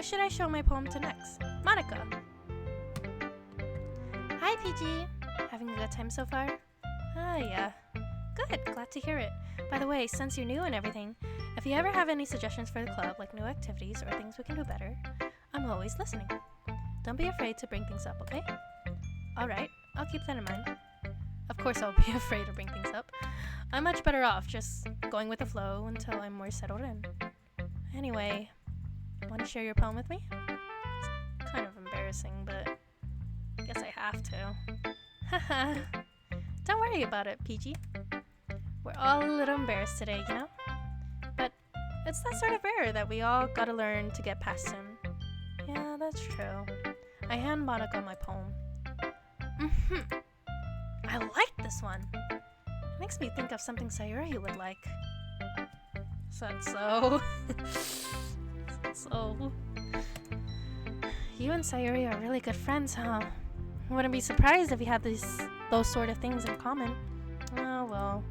Who should I show my poem to next? Monica. Hi, PG. Having a good time so far? Ah, yeah. Good, glad to hear it. By the way, since you're new and everything, if you ever have any suggestions for the club, like new activities or things we can do better, I'm always listening. Don't be afraid to bring things up, okay? Alright, I'll keep that in mind. Of course I'll be afraid to bring things up. I'm much better off just going with the flow until I'm more settled in. Anyway, want to share your poem with me? It's kind of embarrassing, but I guess I have to. Haha. Don't worry about it, PG. We're all a little embarrassed today, you know? But it's that sort of error that we all gotta learn to get past soon. Yeah, that's true. I hand Monica my poem. I like this one. It makes me think of something Sayuri would like. Is that so? Is that so? You and Sayuri are really good friends, huh? I wouldn't be surprised if you had those sort of things in common. Oh well.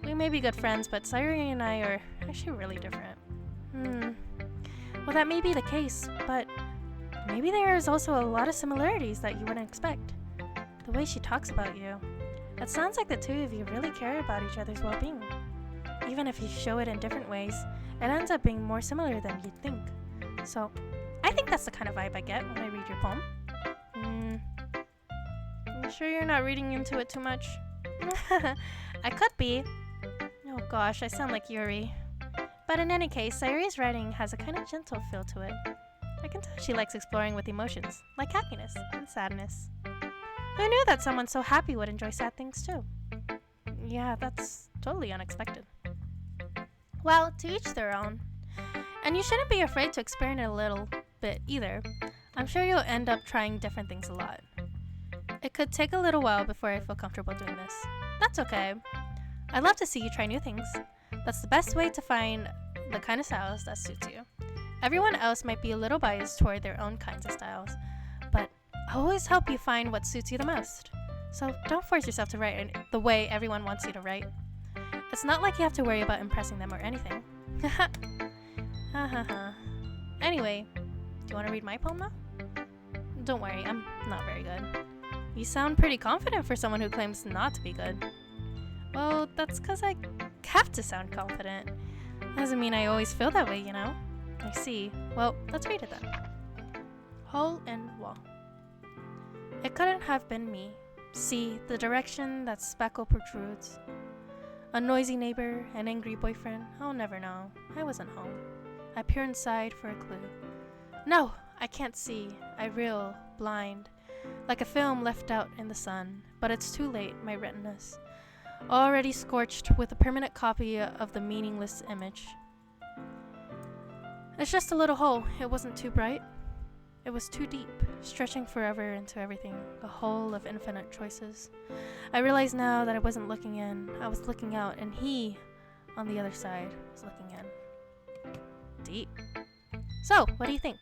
We may be good friends, but Sayuri and I are actually really different. Well, that may be the case, but maybe there is also a lot of similarities that you wouldn't expect. The way she talks about you. It sounds like the two of you really care about each other's well-being. Even if you show it in different ways, it ends up being more similar than you'd think. So, I think that's the kind of vibe I get when I read your poem. You sure you're not reading into it too much? I could be. Oh gosh, I sound like Yuri. But in any case, Sayuri's writing has a kind of gentle feel to it. I can tell she likes exploring with emotions, like happiness and sadness. Who knew that someone so happy would enjoy sad things too? Yeah, that's totally unexpected. Well, to each their own. And you shouldn't be afraid to experiment a little bit either. I'm sure you'll end up trying different things a lot. It could take a little while before I feel comfortable doing this. That's okay. I'd love to see you try new things. That's the best way to find the kind of styles that suits you. Everyone else might be a little biased toward their own kinds of styles, but I'll always help you find what suits you the most. So don't force yourself to write the way everyone wants you to write. It's not like you have to worry about impressing them or anything. Anyway, do you want to read my poem now? Don't worry, I'm not very good. You sound pretty confident for someone who claims not to be good. Well, that's because I have to sound confident. Doesn't mean I always feel that way, you know? I see. Well, let's read it then. Hole in wall. It couldn't have been me. See, the direction that speckle protrudes. A noisy neighbor, an angry boyfriend, I'll never know. I wasn't home. I peer inside for a clue. No, I can't see. I reel, blind, like a film left out in the sun. But it's too late, my retinas. Already scorched with a permanent copy of the meaningless image. It's just a little hole. It wasn't too bright. It was too deep, stretching forever into everything, a hole of infinite choices. I realize now that I wasn't looking in, I was looking out, and he, on the other side, was looking in. Deep. So, what do you think?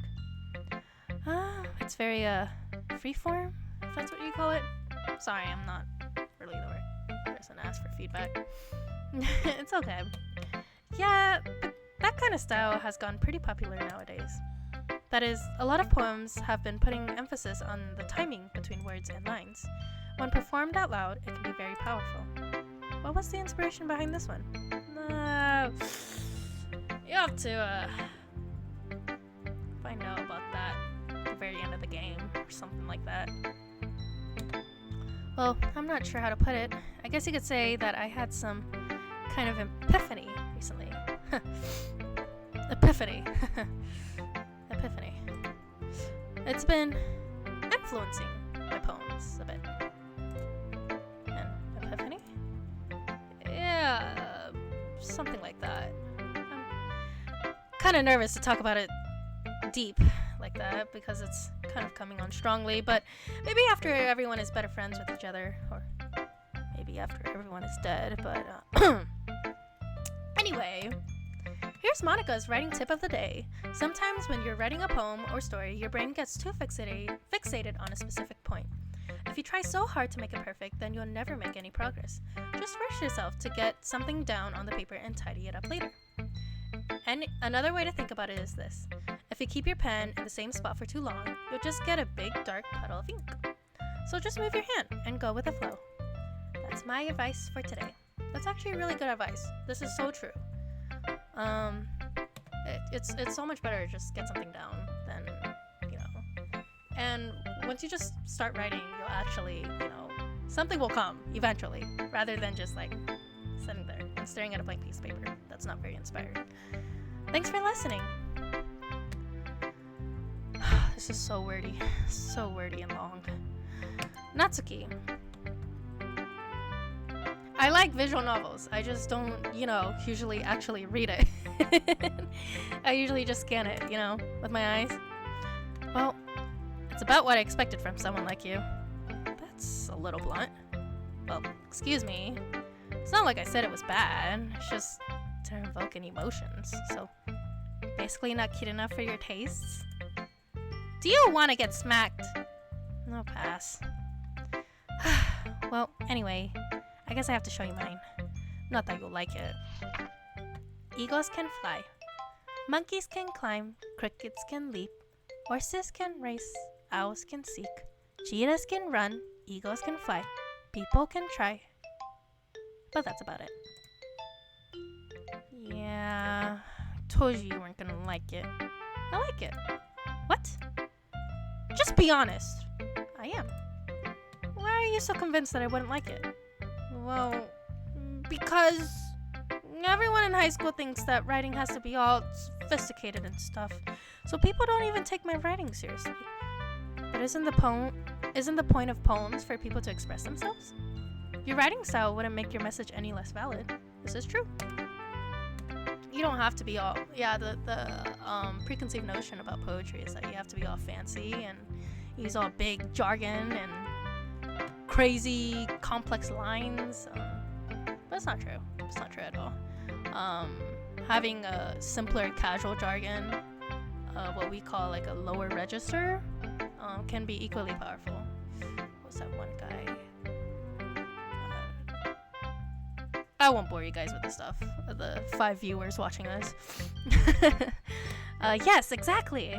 It's very, freeform, if that's what you call it. Sorry, I'm not really the right person to ask for feedback. It's okay. Yeah, that kind of style has gone pretty popular nowadays. That is, a lot of poems have been putting emphasis on the timing between words and lines. When performed out loud, it can be very powerful. What was the inspiration behind this one? You have to, find out about that at the very end of the game, or something like that. Well, I'm not sure how to put it. I guess you could say that I had some kind of epiphany recently. Epiphany. Epiphany. It's been influencing my poems a bit. An epiphany? Yeah, something like that. I'm kind of nervous to talk about it deep like that because it's kind of coming on strongly, but maybe after everyone is better friends with each other, or maybe after everyone is dead, but anyway. Here's Monica's writing tip of the day. Sometimes when you're writing a poem or story, your brain gets too fixated on a specific point. If you try so hard to make it perfect, then you'll never make any progress. Just force yourself to get something down on the paper and tidy it up later. And another way to think about it is this. If you keep your pen in the same spot for too long, you'll just get a big dark puddle of ink. So just move your hand and go with the flow. That's my advice for today. That's actually really good advice. This is so true. It's so much better to just get something down than, and once you just start writing, you'll actually, something will come eventually, rather than just like sitting there and staring at a blank piece of paper. That's not very inspiring. Thanks for listening. This is so wordy and long. Natsuki. I like visual novels. I just don't, usually actually read it. I usually just scan it, with my eyes. Well, it's about what I expected from someone like you. That's a little blunt. Well, excuse me. It's not like I said it was bad. It's just to invoke any emotions. So, basically not cute enough for your tastes? Do you want to get smacked? No, pass. Well, anyway, I guess I have to show you mine. Not that you'll like it. Eagles can fly. Monkeys can climb. Crickets can leap. Horses can race. Owls can seek. Cheetahs can run. Eagles can fly. People can try. But that's about it. Yeah, told you weren't gonna like it. I like it. What? Just be honest. I am. Why are you so convinced that I wouldn't like it? Well, because everyone in high school thinks that writing has to be all sophisticated and stuff. So people don't even take my writing seriously. But isn't the point of poems for people to express themselves? Your writing style wouldn't make your message any less valid. This is true. You don't have to be all, the preconceived notion about poetry is that you have to be all fancy and use all big jargon and crazy complex lines. But it's not true. It's not true at all. Having a simpler casual jargon, what we call like a lower register, can be equally powerful. What's that one guy? I won't bore you guys with the stuff. The 5 viewers watching us. Yes, exactly.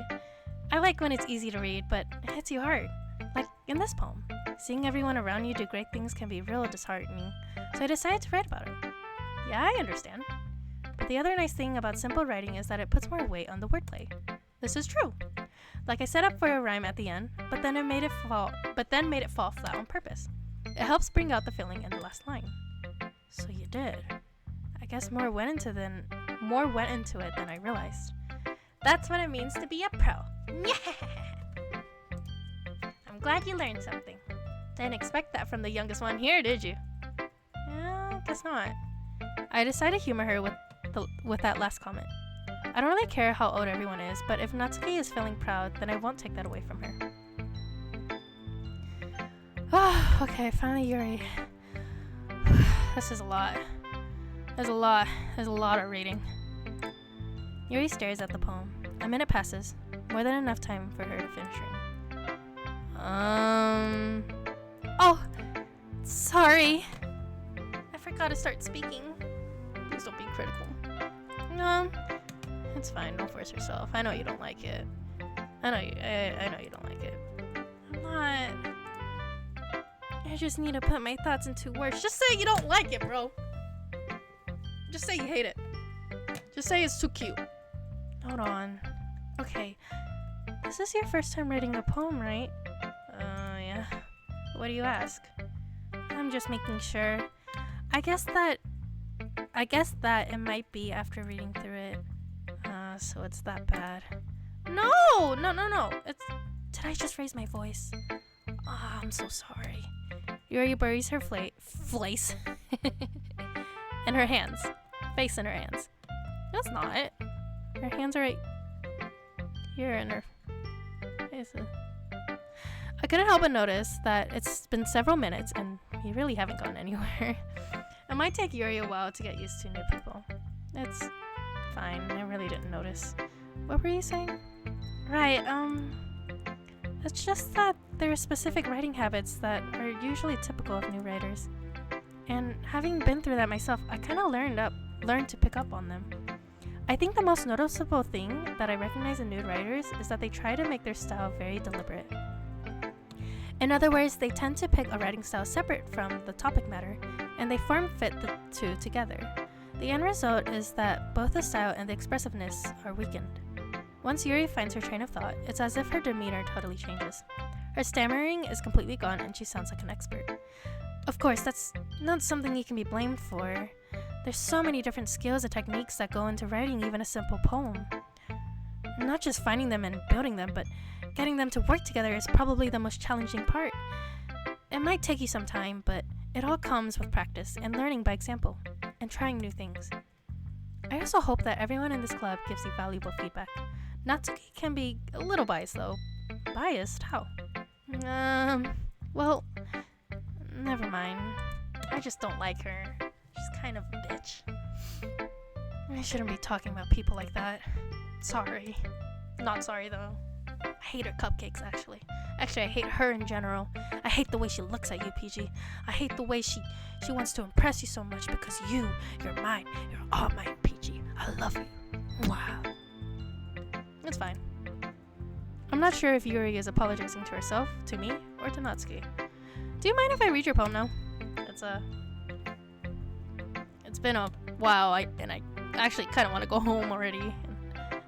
I like when it's easy to read, but it hits you hard. Like in this poem. Seeing everyone around you do great things can be real disheartening. So I decided to write about it. Yeah, I understand. But the other nice thing about simple writing is that it puts more weight on the wordplay. This is true. Like I set up for a rhyme at the end, but then made it fall flat on purpose. It helps bring out the feeling in the last line. So you did. I guess more went into it than I realized. That's what it means to be a pro. I'm glad you learned something. Didn't expect that from the youngest one here, did you? Yeah, guess not. I decided to humor her with that last comment. I don't really care how old everyone is, but if Natsuki is feeling proud, then I won't take that away from her. Okay, finally Yuri. This is a lot. There's a lot of reading. Yuri stares at the poem. A minute passes. More than enough time for her to finish reading. Oh! Sorry. I forgot to start speaking. Please don't be critical. No. It's fine. Don't force yourself. I know you don't like it. I know you don't like it. I'm not... I just need to put my thoughts into words. Just say you don't like it, bro. Just say you hate it. Just say it's too cute. Hold on. Okay. This is your first time reading a poem, right? Yeah. What do you ask? I'm just making sure. I guess that it might be after reading through it. So it's that bad. No! Did I just raise my voice? Oh, I'm so sorry. Yuri buries her face in her hands. Face in her hands. No, it's not. Her hands are right here in her face. I couldn't help but notice that it's been several minutes and we really haven't gone anywhere. It might take Yuri a while to get used to new people. It's fine. I really didn't notice. What were you saying? Right, it's just that there are specific writing habits that are usually typical of new writers. And having been through that myself, I kind of learned to pick up on them. I think the most noticeable thing that I recognize in nude writers is that they try to make their style very deliberate. In other words, they tend to pick a writing style separate from the topic matter, and they form-fit the two together. The end result is that both the style and the expressiveness are weakened. Once Yuri finds her train of thought, it's as if her demeanor totally changes. Her stammering is completely gone and she sounds like an expert. Of course, that's not something you can be blamed for. There's so many different skills and techniques that go into writing even a simple poem. Not just finding them and building them, but getting them to work together is probably the most challenging part. It might take you some time, but it all comes with practice and learning by example, and trying new things. I also hope that everyone in this club gives you valuable feedback. Natsuki can be a little biased though. Biased? How? Well, never mind. I just don't like her. She's kind of a bitch. I shouldn't be talking about people like that. Sorry. Not sorry though. I hate her cupcakes, actually. Actually, I hate her in general. I hate the way she looks at you, PG. I hate the way she wants to impress you so much because you're mine. You're all mine, PG. I love you. Wow. It's fine. I'm not sure if Yuri is apologizing to herself, to me, or to Natsuki. Do you mind if I read your poem now? It's been a while, and I actually kind of want to go home already.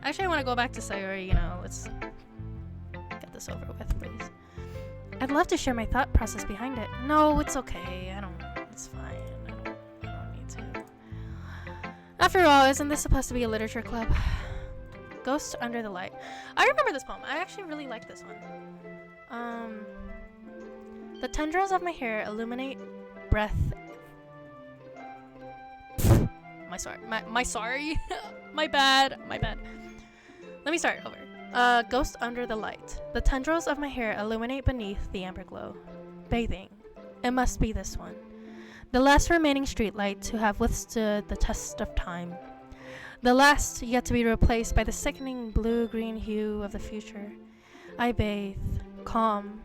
Actually, I want to go back to Sayori, let's get this over with, please. I'd love to share my thought process behind it. No, it's okay. It's fine. I don't need to. After all, isn't this supposed to be a literature club? Ghost Under the Light. I remember this poem. I actually really like this one. The tendrils of my hair illuminate breath. My sorry. My bad. Let me start over. Ghost Under the Light. The tendrils of my hair illuminate beneath the amber glow. Bathing. It must be this one. The last remaining streetlight to have withstood the test of time. The last yet to be replaced by the sickening blue-green hue of the future. I bathe, calm,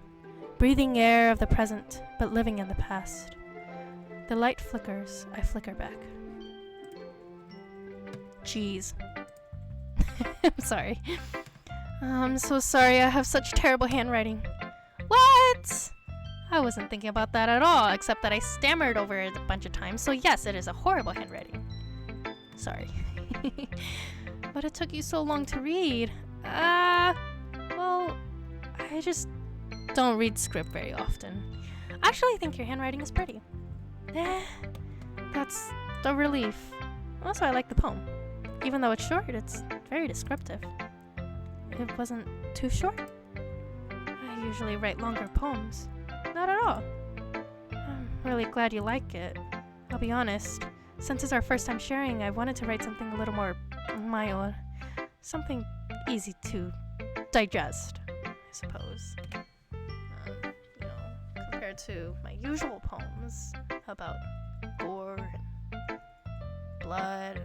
breathing air of the present, but living in the past. The light flickers, I flicker back. Jeez. I'm sorry. I'm so sorry, I have such terrible handwriting. What? I wasn't thinking about that at all, except that I stammered over it a bunch of times, so yes, it is a horrible handwriting. Sorry. But it took you so long to read. Well, I just don't read script very often. I actually think your handwriting is pretty. That's the relief. Also, I like the poem. Even though it's short, it's very descriptive. It wasn't too short. I usually write longer poems. Not at all. I'm really glad you like it. I'll be honest. Since it's our first time sharing, I wanted to write something a little more mild. Something easy to digest, I suppose. Compared to my usual poems about gore and blood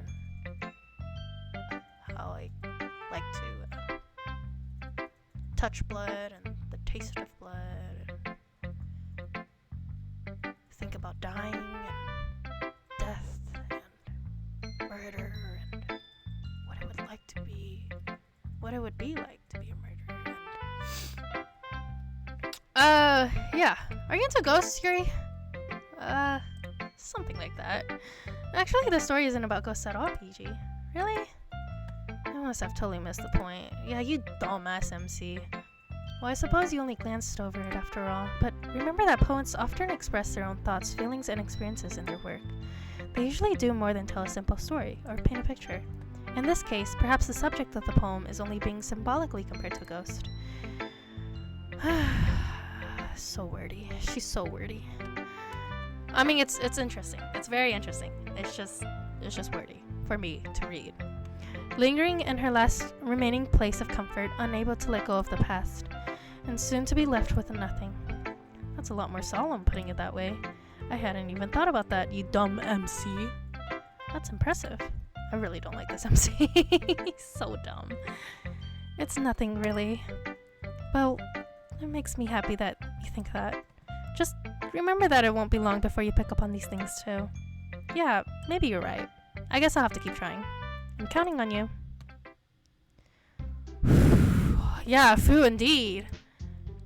and how I like to touch blood and the taste of blood and think about dying and death and murder and what it would be like to be a murderer. And yeah. Are you into ghosts, Yuri? Something like that. Actually, the story isn't about ghosts at all, PG. Really? I must have totally missed the point. Yeah, you dumbass MC. Well, I suppose you only glanced over it after all, but remember that poets often express their own thoughts, feelings, and experiences in their work. They usually do more than tell a simple story, or paint a picture. In this case, perhaps the subject of the poem is only being symbolically compared to a ghost. So wordy. She's so wordy. I mean, it's interesting. It's very interesting. It's just wordy for me to read. Lingering in her last remaining place of comfort, unable to let go of the past, and soon to be left with nothing. That's a lot more solemn, putting it that way. I hadn't even thought about that, you dumb MC. That's impressive. I really don't like this MC. He's so dumb. It's nothing, really. Well, it makes me happy that you think that. Just remember that it won't be long before you pick up on these things, too. Yeah, maybe you're right. I guess I'll have to keep trying. I'm counting on you. Yeah, foo indeed.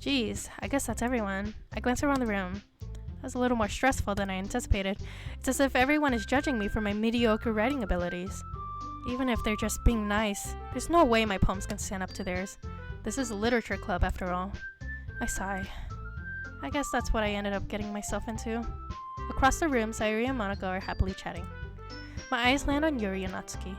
Jeez, I guess that's everyone. I glance around the room. That was a little more stressful than I anticipated. It's as if everyone is judging me for my mediocre writing abilities. Even if they're just being nice, there's no way my poems can stand up to theirs. This is a literature club after all. I sigh. I guess that's what I ended up getting myself into. Across the room, Sayuri and Monaco are happily chatting. My eyes land on Yuri and Natsuki.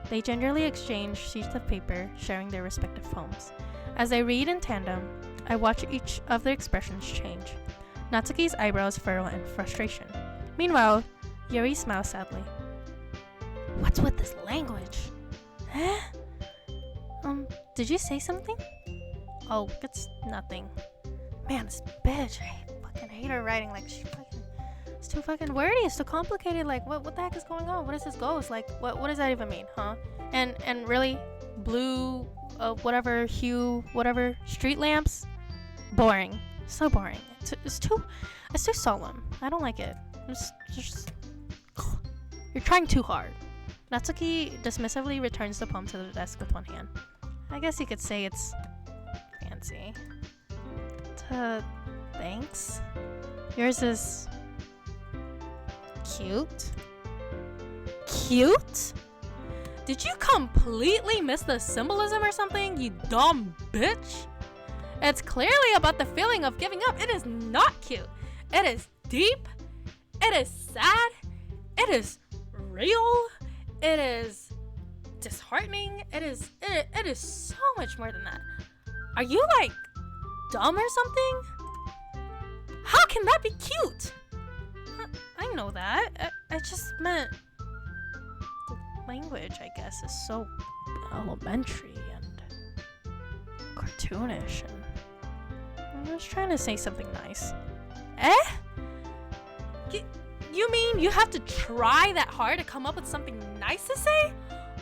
They gingerly exchange sheets of paper, sharing their respective poems. As they read in tandem, I watch each of their expressions change. Natsuki's eyebrows furrow in frustration. Meanwhile, Yuri smiles sadly. What's with this language? Huh? Did you say something? Oh, it's nothing. Man, this bitch, I fucking hate her writing. Like, it's too fucking wordy. It's too complicated. Like, what the heck is going on? What is this ghost? Like, what does that even mean, huh? And really, blue, whatever hue, whatever, street lamps, boring. So boring. It's too solemn. I don't like it. Just you're trying too hard. Natsuki dismissively returns the poem to the desk with one hand. I guess you could say it's fancy. Thanks. Yours is cute. Cute? Did you completely miss the symbolism or something, you dumb bitch? It's clearly about the feeling of giving up. It is not cute. It is deep. It is sad. It is real. It is disheartening. It is so much more than that. Are you like dumb or something? How can that be cute? I know that. I just meant the language, I guess, is so elementary and cartoonish, and I was trying to say something nice. You mean you have to try that hard to come up with something nice to say?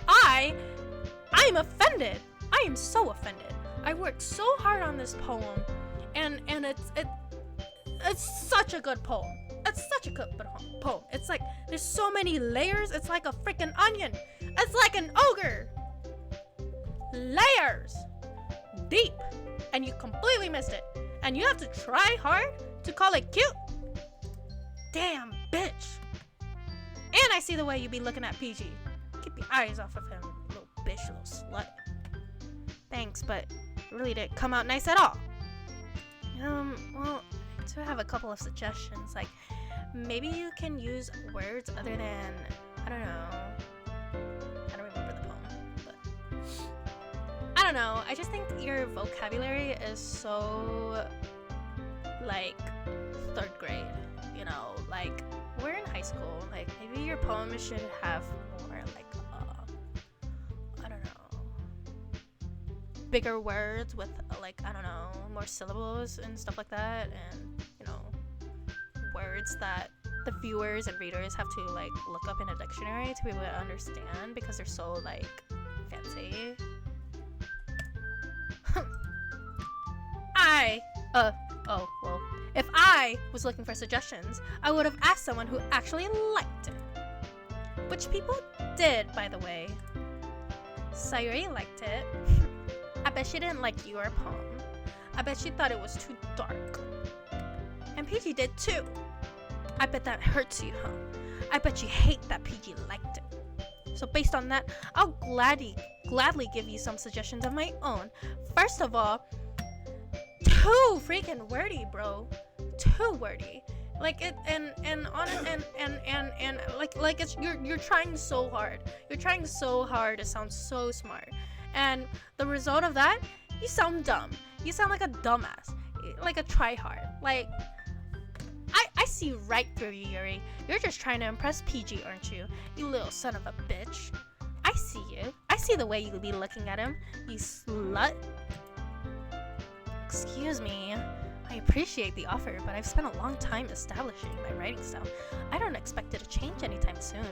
I'm offended. I am so offended. I worked so hard on this poem, and it's such a good poem. It's such a good poem. It's like there's so many layers. It's like a freaking onion. It's like an ogre. Layers. Deep. And you completely missed it. And you have to try hard to call it cute? Damn, bitch. And I see the way you be looking at PG. Keep your eyes off of him, little bitch, little slut. Thanks, but it really didn't come out nice at all. Well, I do have a couple of suggestions. Like, maybe you can use words other than, I don't remember the poem, but I don't know. I just think your vocabulary is so, like, 3rd grade, you know? Like, we're in high school. Like, maybe your poem should have more, like, I don't know, bigger words with, like, I don't know, more syllables and stuff like that, and, you know, words that the viewers and readers have to, like, look up in a dictionary to be able to understand because they're so, like, fancy. If I was looking for suggestions, I would have asked someone who actually liked it. Which people did, by the way. Sayuri liked it. I bet she didn't like your poem. I bet she thought it was too dark. And PG did too. I bet that hurts you, huh? I bet you hate that PG liked it. So based on that, I'll gladly give you some suggestions of my own. First of all, too freaking wordy, bro. Too wordy. Like it and like it's you're trying so hard. You're trying so hard to sound so smart. And the result of that, you sound dumb. You sound like a dumbass. Like a tryhard. Like I see right through you, Yuri. You're just trying to impress PG, aren't you? You little son of a bitch. I see you. I see the way you be looking at him, you slut. Excuse me. I appreciate the offer, but I've spent a long time establishing my writing style. I don't expect it to change anytime soon.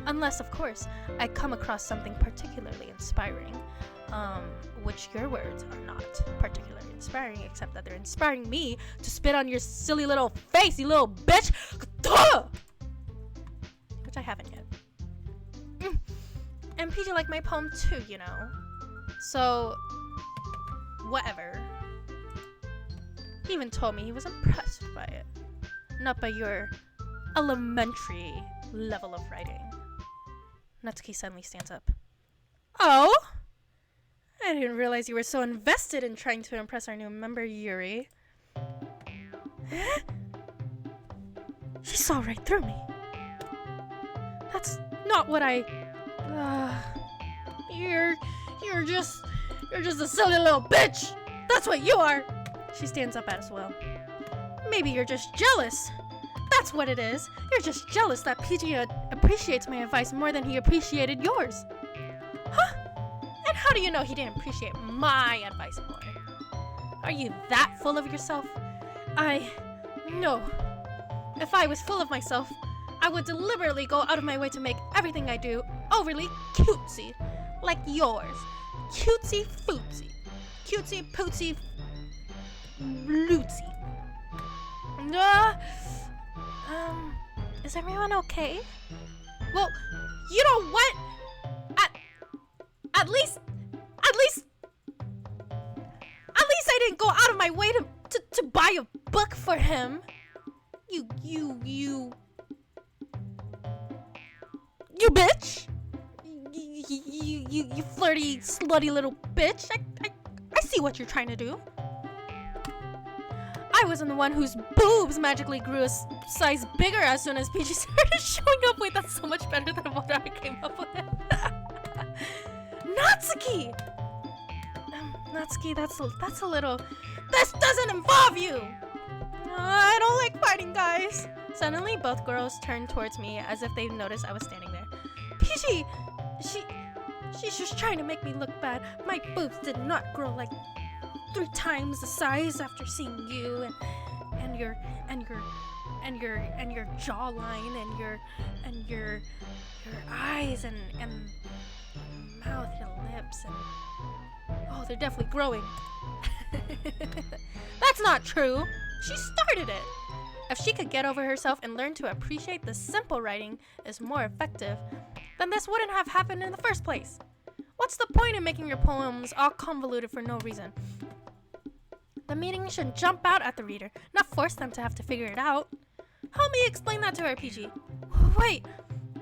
Unless, of course, I come across something particularly inspiring. Which your words are not particularly inspiring, except that they're inspiring me to spit on your silly little face, you little bitch! Which I haven't yet. And PG liked my poem too, you know. So, whatever. He even told me he was impressed by it. Not by your elementary level of writing. Natsuki suddenly stands up. Oh? I didn't realize you were so invested in trying to impress our new member, Yuri. Huh? She saw right through me. That's not what I... You're just a silly little bitch! That's what you are! She stands up as well. Maybe you're just jealous. That's what it is. You're just jealous that PG appreciates my advice more than he appreciated yours. Huh? And how do you know he didn't appreciate my advice more? Are you that full of yourself? No. If I was full of myself, I would deliberately go out of my way to make everything I do overly cutesy. Like yours. Cutesy footsy. Cutesy pootsy lootsy. Is everyone okay? Well, you know what? At least I didn't go out of my way to buy a book for him. You bitch! You flirty, slutty little bitch! I see what you're trying to do. I wasn't the one whose boobs magically grew a size bigger as soon as PG started showing up. Wait, that's so much better than what I came up with. Natsuki! Natsuki, that's a little... This doesn't involve you! I don't like fighting, guys. Suddenly, both girls turned towards me as if they noticed I was standing there. PG! She's just trying to make me look bad. My boobs did not grow like 3 times the size after seeing you and your jawline and your eyes and mouth and lips and oh, they're definitely growing. That's not true. She started it. If she could get over herself and learn to appreciate the simple writing is more effective, then this wouldn't have happened in the first place. What's the point in making your poems all convoluted for no reason? The meaning should jump out at the reader, not force them to have to figure it out. Help me explain that to her, PG. Wait,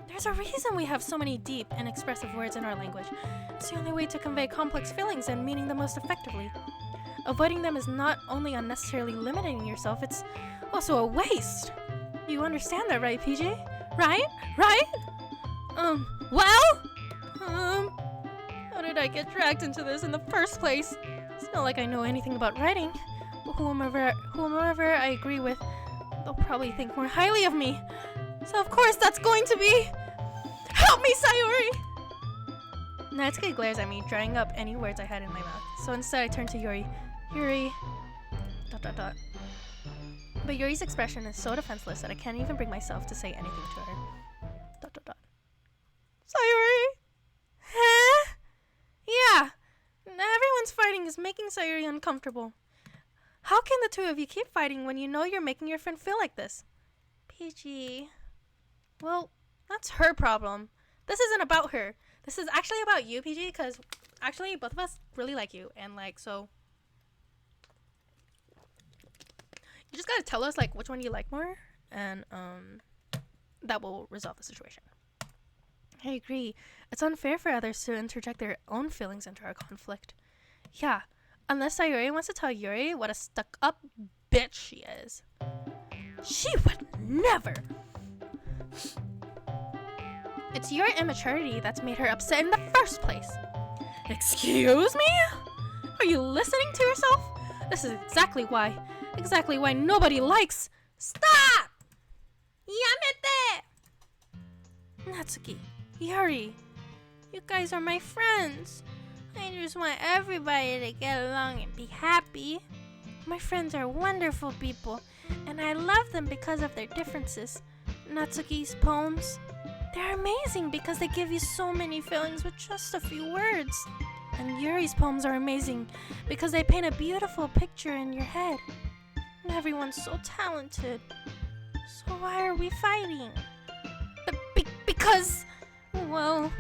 there's a reason we have so many deep and expressive words in our language. It's the only way to convey complex feelings and meaning them most effectively. Avoiding them is not only unnecessarily limiting yourself, it's also a waste. You understand that, right, PG? Right? How did I get dragged into this in the first place? It's not like I know anything about writing, but whomever I agree with, they'll probably think more highly of me. So of course that's going to be... Help me, Sayori! Natsuki glares at me, drying up any words I had in my mouth. So instead I turn to Yuri. Yuri... ... But Yuri's expression is so defenseless that I can't even bring myself to say anything to her. ... Sayori? Huh? Yeah. Everyone's fighting is making Sayori uncomfortable. How can the two of you keep fighting when you know you're making your friend feel like this? PG. Well, that's her problem. This isn't about her. This is actually about you, PG, because actually both of us really like you. And like, so... You just gotta tell us like which one you like more. And that will resolve the situation. I agree. It's unfair for others to interject their own feelings into our conflict. Yeah, unless Sayori wants to tell Yuri what a stuck-up bitch she is. She would never! It's your immaturity that's made her upset in the first place. Excuse me? Are you listening to yourself? This is exactly why nobody likes... Stop! Yamete! Natsuki, Yuri, you guys are my friends. I just want everybody to get along and be happy. My friends are wonderful people, and I love them because of their differences. Natsuki's poems, they're amazing because they give you so many feelings with just a few words. And Yuri's poems are amazing because they paint a beautiful picture in your head. And everyone's so talented. So why are we fighting? Because, well,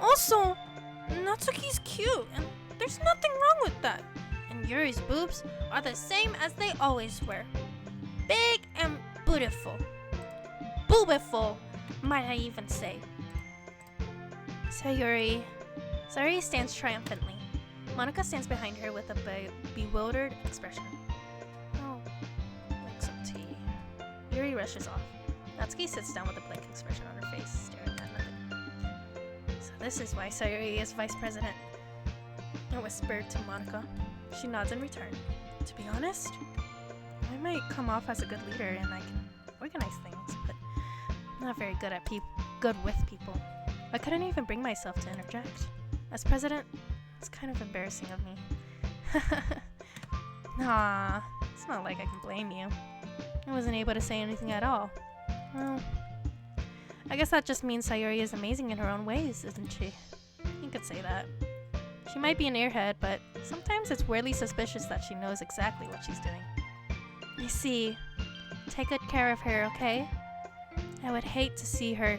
Also, Natsuki's cute, and there's nothing wrong with that. And Yuri's boobs are the same as they always were. Big and beautiful. Boobiful, might I even say. Sayuri stands triumphantly. Monica stands behind her with a bewildered expression. Oh, like some tea. Yuri rushes off. Natsuki sits down with a blank expression on her face, staring at nothing. So this is why Sayuri is vice president, I whispered to Monica. She nods in return. To be honest, I might come off as a good leader and I can organize things, but I'm not very good at good with people. I couldn't even bring myself to interject. As president, it's kind of embarrassing of me. Nah, it's not like I can blame you. I wasn't able to say anything at all. Well, I guess that just means Sayuri is amazing in her own ways, isn't she? You could say that. She might be an airhead, but sometimes it's weirdly suspicious that she knows exactly what she's doing. You see, take good care of her, okay? I would hate to see her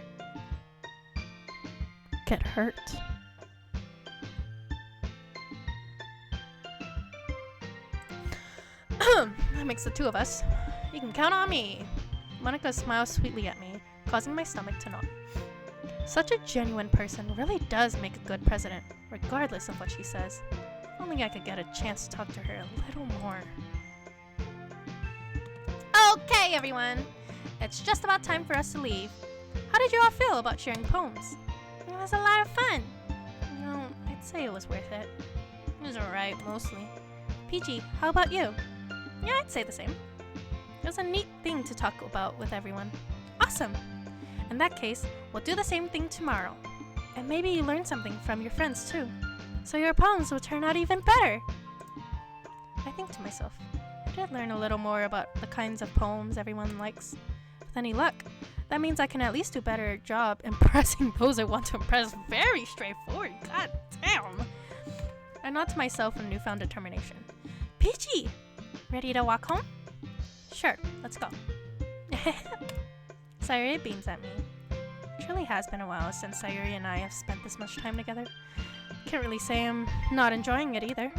get hurt. That makes the two of us. You can count on me. Monica smiles sweetly at me, causing my stomach to knot. Such a genuine person really does make a good president, regardless of what she says. If only I could get a chance to talk to her a little more. Okay, everyone. It's just about time for us to leave. How did you all feel about sharing poems? It was a lot of fun. No, I'd say it was worth it. It was alright, mostly. PG, how about you? Yeah, I'd say the same. It was a neat thing to talk about with everyone. Awesome! In that case, we'll do the same thing tomorrow. And maybe you learn something from your friends too. So your poems will turn out even better. I think to myself, I did learn a little more about the kinds of poems everyone likes. With any luck, that means I can at least do a better job impressing those I want to impress. Very straightforward, god damn! I nod to myself in newfound determination. Peachy! Ready to walk home? Sure, let's go. Sayuri beams at me. It truly has been a while since Sayuri and I have spent this much time together. Can't really say I'm not enjoying it either.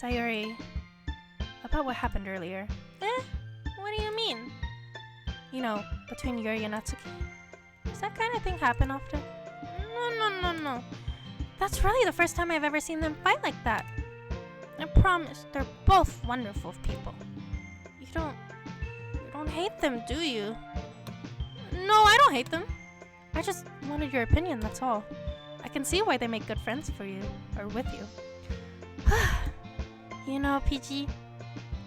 Sayuri, about what happened earlier. What do you mean? You know, between Yuri and Natsuki. Does that kind of thing happen often? No. That's really the first time I've ever seen them fight like that. I promise, they're both wonderful people. You don't hate them, do you? No, I don't hate them. I just wanted your opinion, that's all. I can see why they make good friends for you, or with you. You know, PG,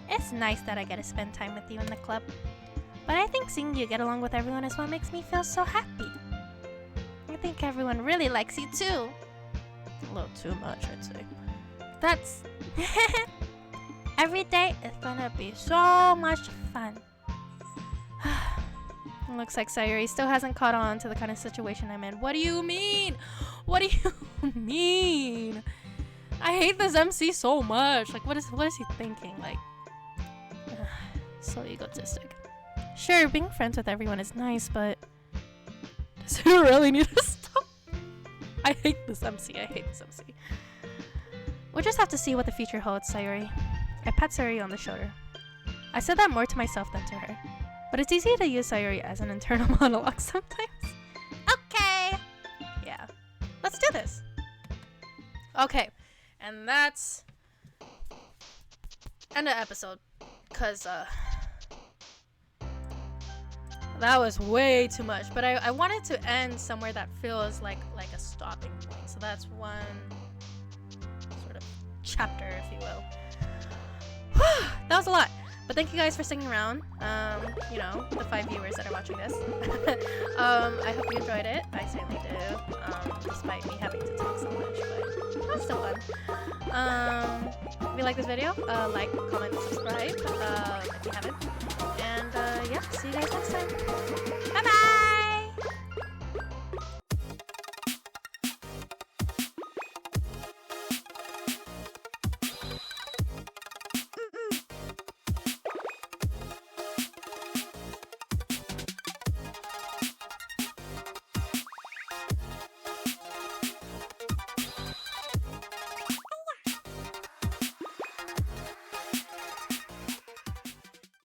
it's nice that I get to spend time with you in the club. But I think seeing you get along with everyone is what makes me feel so happy. I think everyone really likes you too. A little too much, I'd say. That's... Every day is gonna be so much fun. It looks like Sayuri still hasn't caught on to the kind of situation I'm in. What do you mean? What do you mean? I hate this MC so much. Like, what is he thinking? Like, so egotistic. Sure, being friends with everyone is nice, but does it really need to stop? I hate this MC. We'll just have to see what the future holds, Sayuri. I pat Sayuri on the shoulder. I said that more to myself than to her, but it's easy to use Sayuri as an internal monologue sometimes. Okay! Yeah. Let's do this! Okay. And that's end of episode. Cause that was way too much. But I wanted to end somewhere that feels like a stopping point. So that's one sort of chapter, if you will. That was a lot. But thank you guys for sticking around. You know, the 5 viewers that are watching this. I hope you enjoyed it. I certainly do. Despite me having to talk so much, but it's still fun. If you like this video, like, comment, subscribe, if you haven't. And yeah, see you guys next time. Bye bye!